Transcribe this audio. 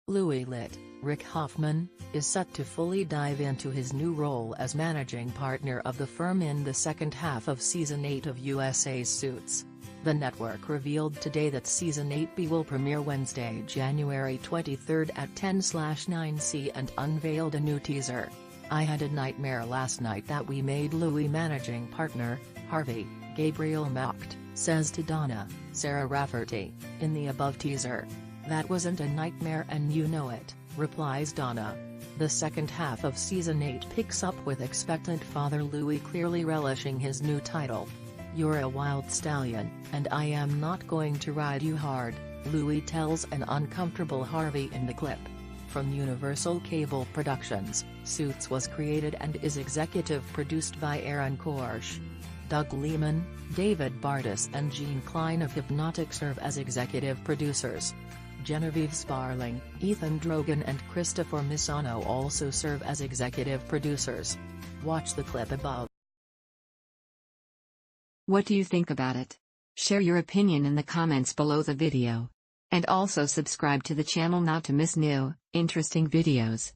Litt, Rick Hoffman, is set to fully dive into his new role as managing partner of the firm in the second half of Season 8 of USA's Suits. The network revealed today that Season 8B will premiere Wednesday, January 23 at 10/9 and unveiled a new teaser. "I had a nightmare last night that we made Louis managing partner, Harvey," Gabriel Macht says to Donna, Sarah Rafferty, in the above teaser. "That wasn't a nightmare and you know it," replies Donna. The second half of Season 8 picks up with expectant father Louis clearly relishing his new title. "You're a wild stallion, and I am not going to ride you hard," Louis tells an uncomfortable Harvey in the clip. From Universal Cable Productions, Suits was created and is executive produced by Aaron Korsh. Liman, David Bartis and Klein of Hypnotic serve as executive producers. Genevieve Sparling, Drogin and Christopher Misiano also serve as executive producers. Watch the clip above. What do you think about it? Share your opinion in the comments below the video. And also subscribe to the channel not to miss new, interesting videos.